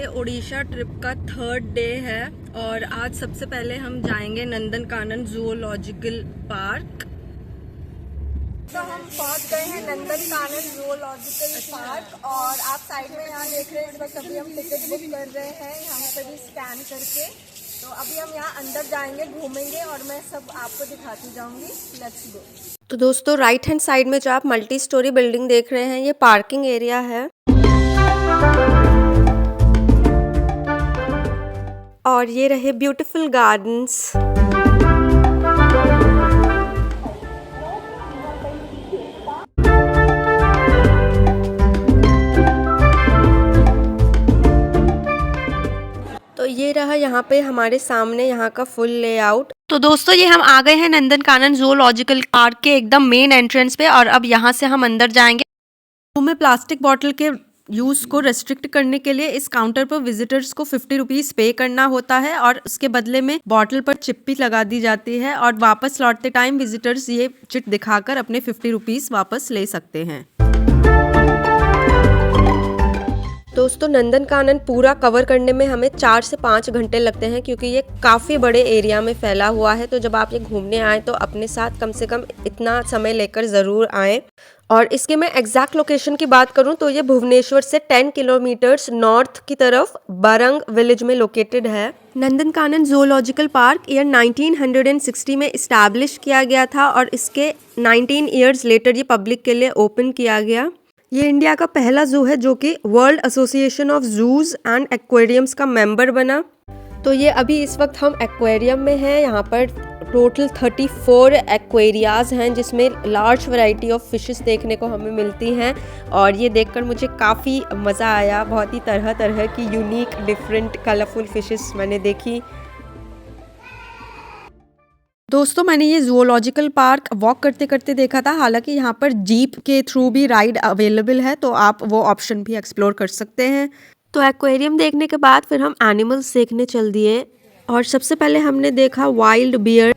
Odisha trip का 3rd day है और आज सबसे पहले हम जाएंगे नंदनकानन जूलॉजिकल पार्क। तो हम पहुंच गए हैं नंदनकानन जूलॉजिकल पार्क और आप साइड में यहाँ देख रहे हैं, इस वक्त अभी हम टिकट बुक कर रहे हैं यहाँ पे भी स्कैन करके। तो अभी हम यहाँ अंदर जाएंगे, घूमेंगे और मैं सब आपको दिखाती जाऊंगी। Let's go. तो दोस्तों राइट हैंड साइड में जो आप मल्टी स्टोरी बिल्डिंग देख रहे हैं ये पार्किंग एरिया है और ये रहे ब्यूटीफुल गार्डन्स। तो ये रहा यहाँ पे हमारे सामने यहाँ का फुल लेआउट। तो दोस्तों ये हम आ गए हैं नंदनकानन जूलॉजिकल पार्क के एकदम मेन एंट्रेंस पे और अब यहाँ से हम अंदर जाएंगे। में प्लास्टिक बॉटल के यूज को रेस्ट्रिक्ट करने के लिए इस काउंटर पर विजिटर्स को 50 रुपीज पे करना होता है और उसके बदले में बॉटल पर चिप भी लगा दी जाती है और वापस लौटते टाइम विजिटर्स ये चिट दिखाकर अपने 50 रुपीज वापस ले सकते हैं। दोस्तों नंदनकानन पूरा कवर करने में हमें 4 से 5 घंटे लगते हैं क्योंकि ये काफ़ी बड़े एरिया में फैला हुआ है। तो जब आप ये घूमने आए तो अपने साथ कम से कम इतना समय लेकर ज़रूर आएँ। और इसके मैं एग्जैक्ट लोकेशन की बात करूं तो ये भुवनेश्वर से 10 किलोमीटर्स नॉर्थ की तरफ बरंग विलेज में लोकेटेड है। नंदनकानन जूलॉजिकल पार्क ईयर 1960 में इस्टेब्लिश किया गया था और इसके 19 ईयर्स लेटर ये पब्लिक के लिए ओपन किया गया। ये इंडिया का पहला जू है जो कि world association of zoos and aquariums का मेंबर बना। तो ये अभी इस वक्त हम एक्वेरियम में हैं। यहाँ पर टोटल 34 एक्वेरियाज हैं जिसमें लार्ज वैरायटी ऑफ फिशेस देखने को हमें मिलती हैं और ये देखकर मुझे काफ़ी मज़ा आया। बहुत ही तरह तरह की यूनिक डिफरेंट कलरफुल फिशेस मैंने देखी। दोस्तों मैंने ये जूलॉजिकल पार्क वॉक करते करते देखा था, हालांकि यहाँ पर जीप के थ्रू भी राइड अवेलेबल है तो आप वो ऑप्शन भी एक्सप्लोर कर सकते हैं। तो एक्वेरियम देखने के बाद फिर हम एनिमल्स देखने चल दिए और सबसे पहले हमने देखा वाइल्ड बियर।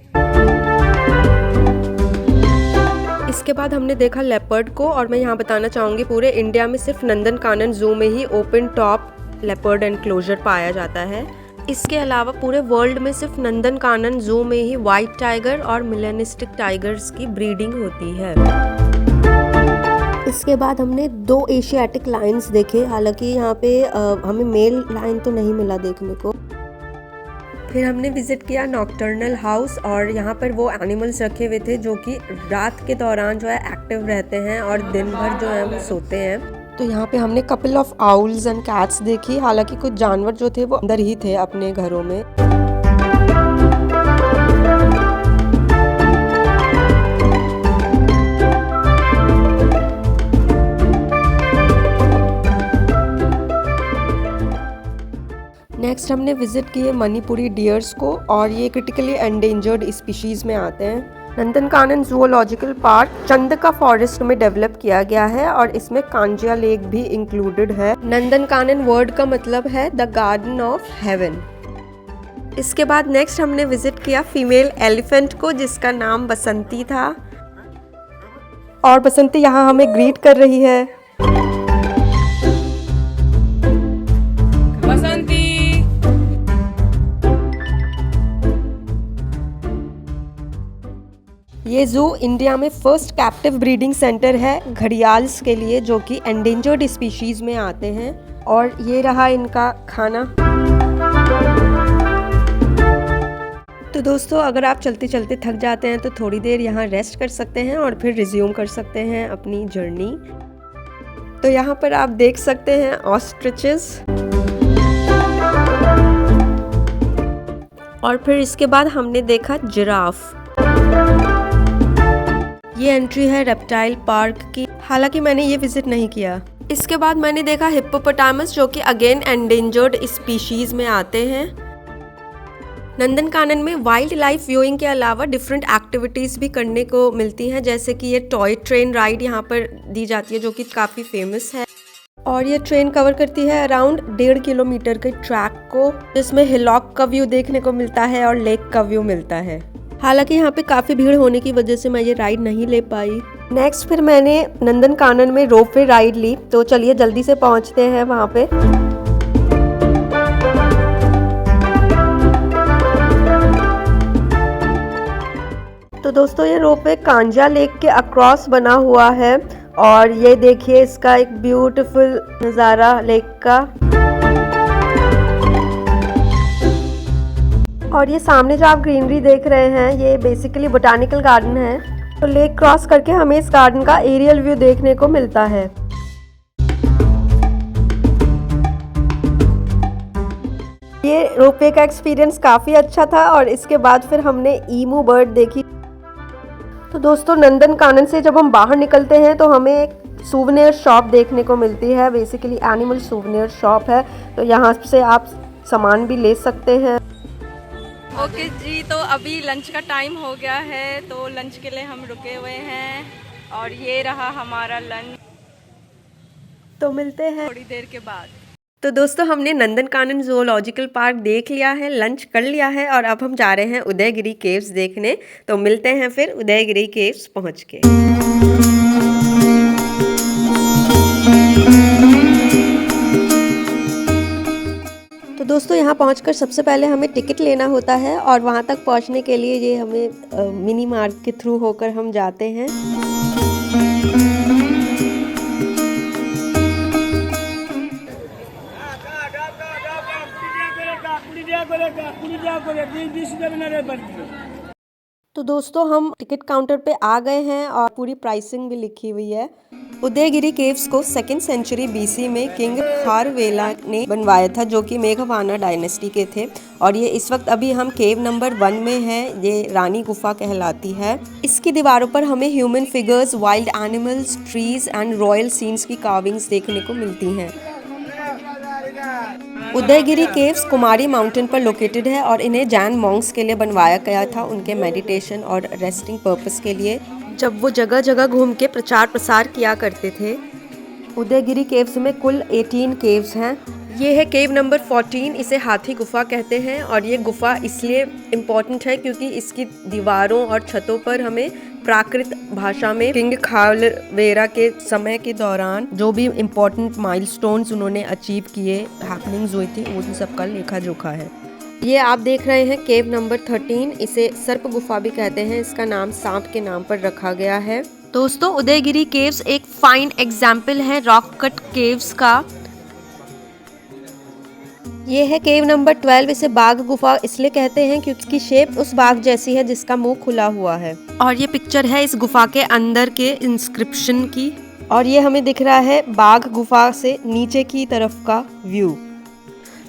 इसके बाद हमने देखा लेपर्ड को और मैं यहाँ बताना चाहूँगी पूरे इंडिया में सिर्फ नंदनकानन जू में ही ओपन टॉप लेपर्ड एनक्लोजर पाया जाता है। इसके अलावा पूरे वर्ल्ड में सिर्फ नंदनकानन जू में ही वाइट टाइगर और मिलेनिस्टिक टाइगर्स की ब्रीडिंग होती है। इसके बाद हमने 2 एशियाटिक लायंस देखे, हालांकि यहाँ पे हमें मेल लायन तो नहीं मिला देखने को। फिर हमने विजिट किया नॉक्टर्नल हाउस और यहाँ पर वो एनिमल्स रखे हुए थे जो कि रात के दौरान जो है एक्टिव रहते हैं और दिन भर जो है वो सोते हैं। तो यहाँ पे हमने couple of owls and cats देखी, हालांकि कुछ जानवर जो थे वो अंदर ही थे अपने घरों में। नेक्स्ट हमने विजिट किए मणिपुरी डियर्स को और ये क्रिटिकली एंडेंजर्ड स्पीशीज में आते हैं। Nandankanan zoological park Chandaka forest में डेवलप किया गया है और इसमें कांजिया लेक भी इंक्लूडेड है। नंदनकानन वर्ड का मतलब है द गार्डन ऑफ हेवन। इसके बाद नेक्स्ट हमने विजिट किया फीमेल एलिफेंट को जिसका नाम बसंती था और बसंती यहाँ हमें ग्रीट कर रही है। ये जू इंडिया में फर्स्ट कैप्टिव ब्रीडिंग सेंटर है घड़ियाल्स के लिए जो कि एंडेंजर्ड स्पीशीज में आते हैं। और ये रहा इनका खाना। तो दोस्तों अगर आप चलते चलते थक जाते हैं तो थोड़ी देर यहाँ रेस्ट कर सकते हैं और फिर रिज्यूम कर सकते हैं अपनी जर्नी। तो यहाँ पर आप देख सकते हैं ऑस्ट्रिचेस और फिर इसके बाद हमने देखा जिराफ। ये एंट्री है रेप्टाइल पार्क की, हालांकि मैंने ये विजिट नहीं किया। इसके बाद मैंने देखा हिप्पोपोटामस जो कि अगेन एंडेंजर्ड स्पीशीज में आते हैं। नंदनकानन में वाइल्ड लाइफ व्यूइंग के अलावा डिफरेंट एक्टिविटीज भी करने को मिलती हैं, जैसे कि ये टॉय ट्रेन राइड यहाँ पर दी जाती है जो कि काफी फेमस है और ये ट्रेन कवर करती है अराउंड 1.5 किलोमीटर के ट्रैक को, जिसमें हिलॉक का व्यू देखने को मिलता है और लेक का व्यू मिलता है। हालांकि यहाँ पे काफ़ी भीड़ होने की वजह से मैं ये राइड नहीं ले पाई। नेक्स्ट फिर मैंने नंदनकानन में रोपवे राइड ली, तो चलिए जल्दी से पहुँचते हैं वहाँ पे। दोस्तों ये रोपवे कांजा लेक के अक्रॉस बना हुआ है और ये देखिए इसका एक ब्यूटीफुल नज़ारा लेक का। और ये सामने जो आप ग्रीनरी देख रहे हैं ये बेसिकली बोटानिकल गार्डन है। तो लेक क्रॉस करके हमें इस गार्डन का एरियल व्यू देखने को मिलता है। ये रोपवे का एक्सपीरियंस काफ़ी अच्छा था और इसके बाद फिर हमने ईमू बर्ड देखी। तो दोस्तों नंदनकानन से जब हम बाहर निकलते हैं तो हमें एक सूवनियर शॉप देखने को मिलती है। बेसिकली एनिमल सूवनियर शॉप है, तो यहाँ से आप सामान भी ले सकते हैं। ओके जी, तो अभी लंच का टाइम हो गया है, तो लंच के लिए हम रुके हुए हैं और ये रहा हमारा लंच। तो मिलते हैं थोड़ी देर के बाद। तो दोस्तों हमने नंदनकानन ज़ूलॉजिकल पार्क देख लिया है, लंच कर लिया है और अब हम जा रहे हैं उदयगिरी केव्स देखने। तो मिलते हैं फिर उदयगिरी केव्स पहुंच के। तो दोस्तों यहाँ पहुंचकर सबसे पहले हमें टिकट लेना होता है और वहाँ तक पहुँचने के लिए ये हमें मिनी मार्ट के थ्रू होकर हम जाते हैं। तो दोस्तों हम टिकट काउंटर पे आ गए हैं और पूरी प्राइसिंग भी लिखी हुई है। उदयगिरी केव्स को 2nd सेंचुरी BC में किंग खारवेला ने बनवाया था, जो कि मेघवाना डायनेस्टी के थे। और ये इस वक्त अभी हम केव नंबर 1 में हैं। ये रानी गुफा कहलाती है। इसकी दीवारों पर हमें human figures, wild animals, trees and royal scenes की कार्विंग्स देखने को मिलती हैं। उदयगिरी केव्स कुमारी माउंटेन पर लोकेटेड है और इन्हें जैन मॉन्क्स के लिए बनवाया गया था, उनके मेडिटेशन और रेस्टिंग पर्पस के लिए, जब वो जगह जगह घूम के प्रचार प्रसार किया करते थे। उदयगिरी केव्स में कुल 18 केव्स हैं। ये है केव नंबर 14, इसे हाथी गुफा कहते हैं। और ये गुफा इसलिए इम्पॉर्टेंट है क्योंकि इसकी दीवारों और छतों पर हमें प्राकृत भाषा में किंग खारवेला के समय के दौरान जो भी इम्पोर्टेंट माइलस्टोन्स उन्होंने अचीव किए, हैपनिंग्स हुई थी, उन सबका लेखा जोखा है। ये आप देख रहे हैं केव नंबर 13, इसे सर्प गुफा भी कहते हैं। इसका नाम सांप के नाम पर रखा गया है। दोस्तों उदयगिरी केव्स एक फाइन एग्जाम्पल है रॉक कट केव्स का। ये है केव नंबर 12, इसे बाघ गुफा इसलिए कहते हैं क्योंकि उसकी शेप उस बाघ जैसी है जिसका मुंह खुला हुआ है। और ये पिक्चर है इस गुफा के अंदर के इंस्क्रिप्शन की। और ये हमें दिख रहा है बाघ गुफा से नीचे की तरफ का व्यू।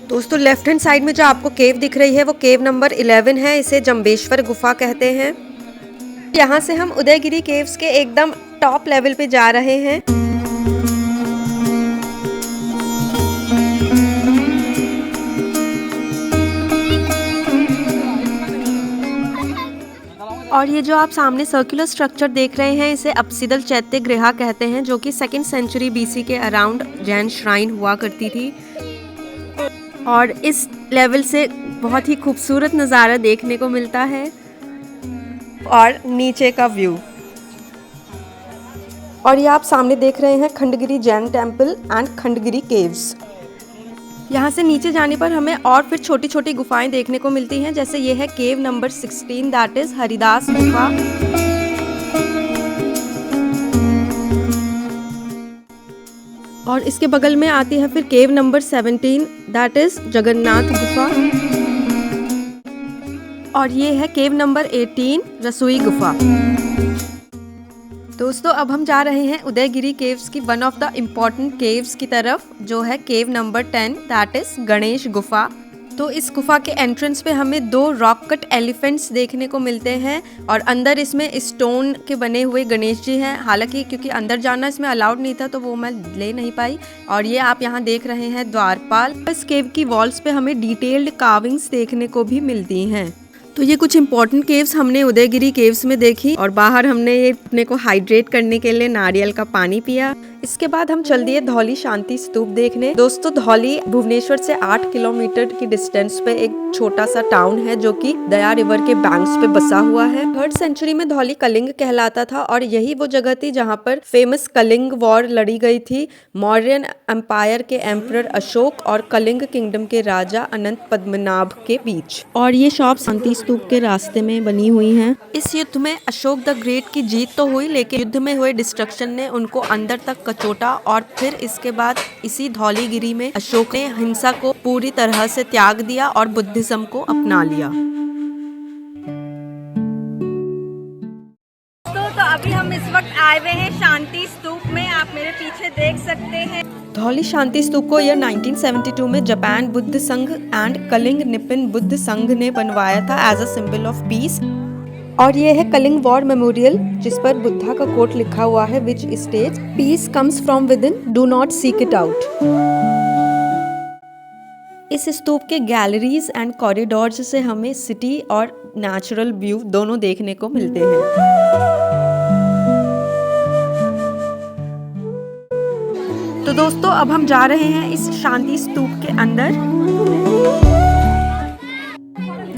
दोस्तों लेफ्ट हैंड साइड में जो आपको केव दिख रही है वो केव नंबर 11 है, इसे जम्बेश्वर गुफा कहते हैं। यहाँ से हम उदयगिरी केव्स के एकदम टॉप लेवल पे जा रहे हैं। और ये जो आप सामने सर्कुलर स्ट्रक्चर देख रहे हैं इसे अपसिदल चैत्य गृह कहते हैं, जो कि 2nd सेंचुरी BC के अराउंड जैन श्राइन हुआ करती थी। और इस लेवल से बहुत ही खूबसूरत नज़ारा देखने को मिलता है और नीचे का व्यू। और ये आप सामने देख रहे हैं Khandagiri Jain temple and Khandagiri caves. यहाँ से नीचे जाने पर हमें और फिर छोटी छोटी गुफाएं देखने को मिलती हैं, जैसे ये है केव नंबर 16, दैट इज हरिदास गुफा। और इसके बगल में आती है फिर केव नंबर 17, दैट इज जगन्नाथ गुफा। और ये है केव नंबर 18, रसोई गुफा। दोस्तों अब हम जा रहे हैं उदयगिरी केव्स की one of the important caves की तरफ, जो है केव नंबर 10, दैट इज गणेश गुफा। तो इस गुफा के एंट्रेंस पे हमें 2 रॉक कट एलिफेंट्स देखने को मिलते हैं और अंदर इसमें स्टोन के बने हुए गणेश जी हैं। हालांकि क्योंकि अंदर जाना इसमें अलाउड नहीं था तो वो मैं ले नहीं पाई। और ये आप यहाँ देख रहे हैं द्वारपाल। इस केव की वॉल्स पे हमें डिटेल्ड कार्विंग्स देखने को भी मिलती हैं। तो ये कुछ इंपॉर्टेंट केव्स हमने उदयगिरी केव्स में देखी और बाहर हमने ये अपने को हाइड्रेट करने के लिए नारियल का पानी पिया। इसके बाद हम चल दिए धौली शांति स्तूप देखने। दोस्तों धौली भुवनेश्वर से 8 किलोमीटर की डिस्टेंस पे एक छोटा सा टाउन है जो कि दया रिवर के बैंक्स पे बसा हुआ है। 3rd सेंचुरी में धौली कलिंग कहलाता था और यही वो जगह थी जहाँ पर फेमस कलिंग वॉर लड़ी गई थी मौर्यन एम्पायर के एम्परर अशोक और कलिंग किंगडम के राजा अनंत पद्मनाभ के बीच। और ये शॉप शांति स्तूप के रास्ते में बनी हुई हैं। इस युद्ध में अशोक द ग्रेट की जीत तो हुई, लेकिन युद्ध में हुए डिस्ट्रक्शन ने उनको अंदर तक कचोटा और फिर इसके बाद इसी धौलीगिरी में अशोक ने हिंसा को पूरी तरह से त्याग दिया और बुद्धिज्म को अपना लिया। तो अभी हम इस वक्त आए हुए हैं शांति स्तूप में, आप मेरे पीछे देख सकते हैं। धौली शांति स्तूप को ईयर 1972 में जापान बुद्ध संघ एंड कलिंग निपिन बुद्ध संघ ने बनवाया था as a symbol of peace. और ये है कलिंग वॉर मेमोरियल जिस पर बुद्धा का कोट लिखा हुआ है which states peace comes from within, do not seek it out. इस स्तूप के गैलरीज एंड कॉरिडोर्स से हमें सिटी और नेचुरल व्यू दोनों देखने को मिलते हैं। तो दोस्तों अब हम जा रहे हैं इस शांति स्तूप के अंदर।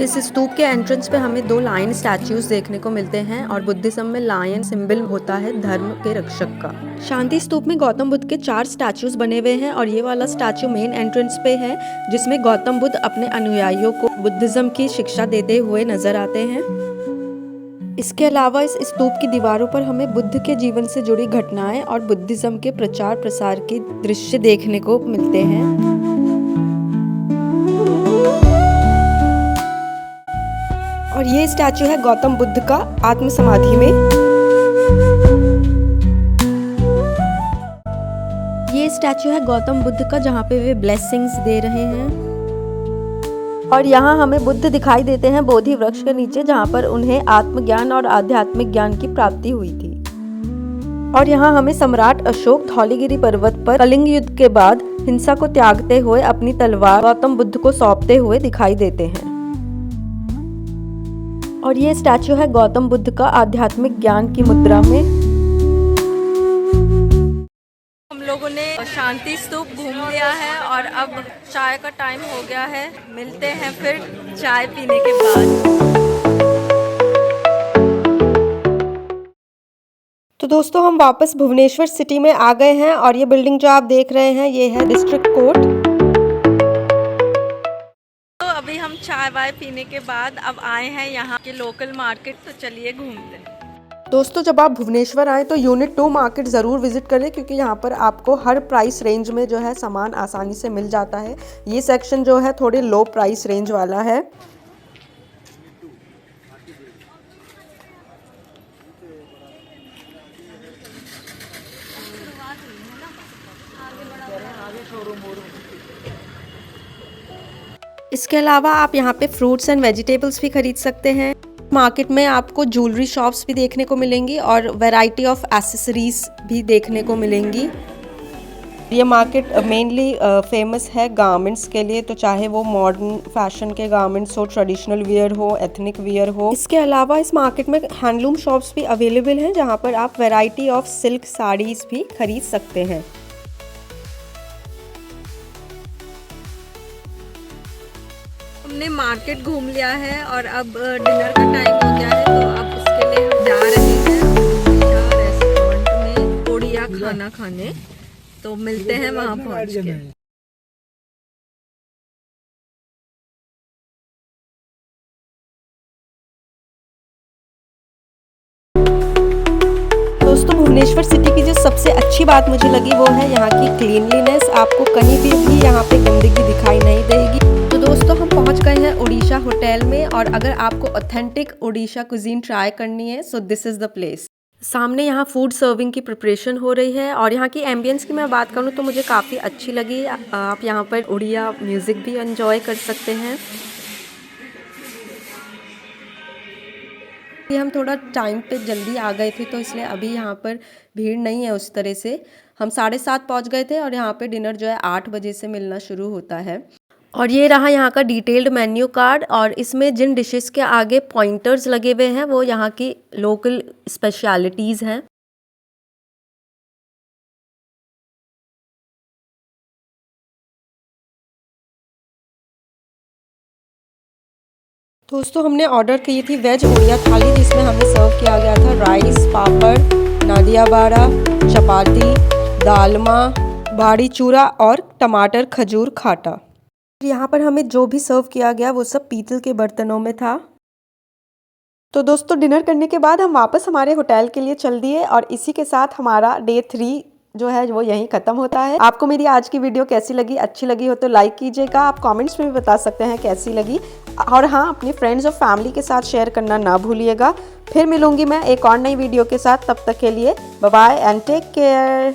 इस स्तूप के एंट्रेंस पे हमें 2 लायन स्टैच्यूज देखने को मिलते हैं और बुद्धिज्म में लायन सिंबल होता है धर्म के रक्षक का। शांति स्तूप में गौतम बुद्ध के 4 स्टैच्यूज बने हुए हैं और ये वाला स्टैच्यू मेन एंट्रेंस पे है जिसमें गौतम बुद्ध अपने अनुयायियों को बुद्धिज्म की शिक्षा देते हुए नजर आते हैं। इसके अलावा इस स्तूप की दीवारों पर हमें बुद्ध के जीवन से जुड़ी घटनाएं और बुद्धिज्म के प्रचार प्रसार के दृश्य देखने को मिलते हैं। और ये स्टैचू है गौतम बुद्ध का आत्म समाधि में। ये स्टैचू है गौतम बुद्ध का जहाँ पे वे ब्लेसिंग्स दे रहे हैं। और यहाँ हमें बुद्ध दिखाई देते हैं बोधि वृक्ष के नीचे जहाँ पर उन्हें आत्मज्ञान और आध्यात्मिक ज्ञान की प्राप्ति हुई थी। और यहाँ हमें सम्राट अशोक धौलीगिरी पर्वत पर कलिंग युद्ध के बाद हिंसा को त्यागते हुए अपनी तलवार गौतम बुद्ध को सौंपते हुए दिखाई देते हैं। और ये स्टैचू है गौतम बुद्ध का आध्यात्मिक ज्ञान की मुद्रा में। हम लोगों ने शांति स्तूप घूम लिया है और अब चाय का टाइम हो गया है। मिलते हैं फिर चाय पीने के बाद। तो दोस्तों हम वापस भुवनेश्वर सिटी में आ गए हैं और ये बिल्डिंग जो आप देख रहे हैं ये है डिस्ट्रिक्ट कोर्ट। अभी हम चाय वाय पीने के बाद अब आए हैं यहाँ के लोकल मार्केट, तो चलिए घूमते हैं। दोस्तों जब आप भुवनेश्वर आए तो यूनिट 2 मार्केट ज़रूर विजिट करें क्योंकि यहाँ पर आपको हर प्राइस रेंज में जो है सामान आसानी से मिल जाता है। ये सेक्शन जो है थोड़े लो प्राइस रेंज वाला है। इसके अलावा आप यहाँ पे फ्रूट्स एंड वेजिटेबल्स भी खरीद सकते हैं। मार्केट में आपको ज्वेलरी शॉप्स भी देखने को मिलेंगी और वैरायटी ऑफ एक्सेसरीज भी देखने को मिलेंगी। ये मार्केट मेनली फेमस है गारमेंट्स के लिए, तो चाहे वो मॉडर्न फैशन के गारमेंट्स हो, ट्रेडिशनल वियर हो, एथनिक वियर हो। इसके अलावा इस मार्केट में हैंडलूम शॉप्स भी अवेलेबल हैं जहाँ पर आप वैरायटी ऑफ सिल्क साड़ीज भी खरीद सकते हैं। हमने मार्केट घूम लिया है और अब डिनर का टाइम हो गया है, तो अब उसके लिए हम जा रहे हैं रेस्टोरेंट में ओडिया खाना खाने। तो मिलते हैं वहाँ पहुँच के। दोस्तों भुवनेश्वर सिटी की जो सबसे अच्छी बात मुझे लगी वो है यहाँ की क्लीनलीनेस। आपको कहीं भी यहाँ पे गंदगी दिखाई नहीं देगी। तो दोस्तों हम पहुँच गए हैं उड़ीसा होटल में और अगर आपको ऑथेंटिक उड़ीसा कुजीन ट्राई करनी है so this is the place. सामने यहाँ फूड सर्विंग की प्रिपरेशन हो रही है और यहाँ की एम्बियंस की मैं बात करूँ तो मुझे काफ़ी अच्छी लगी। आप यहाँ पर उड़िया म्यूज़िक भी एंजॉय कर सकते हैं। हम थोड़ा टाइम पे जल्दी आ गए थे तो इसलिए अभी यहाँ पर भीड़ नहीं है उस तरह से। हम 7:30 पहुँच गए थे और यहाँ पे डिनर जो है 8 बजे से मिलना शुरू होता है। और ये रहा यहाँ का डिटेल्ड मेन्यू कार्ड और इसमें जिन डिशेस के आगे पॉइंटर्स लगे हुए हैं वो यहाँ की लोकल स्पेशलिटीज़ हैं। दोस्तों हमने ऑर्डर की थी वेज ओडिया थाली, जिसमें हमें सर्व किया गया था राइस, पापड़, नादिया बाड़ा, चपाती, दालमा, बाड़ी चूरा और टमाटर खजूर खाटा। यहाँ पर हमें जो भी सर्व किया गया वो सब पीतल के बर्तनों में था। तो दोस्तों डिनर करने के बाद हम वापस हमारे होटल के लिए चल दिए और इसी के साथ हमारा डे 3 जो है वो यहीं ख़त्म होता है। आपको मेरी आज की वीडियो कैसी लगी, अच्छी लगी हो तो लाइक कीजिएगा। आप कमेंट्स में भी बता सकते हैं कैसी लगी, और हाँ, अपने फ्रेंड्स और फैमिली के साथ शेयर करना ना भूलिएगा। फिर मिलूंगी मैं एक और नई वीडियो के साथ, तब तक के लिए bye bye and take care.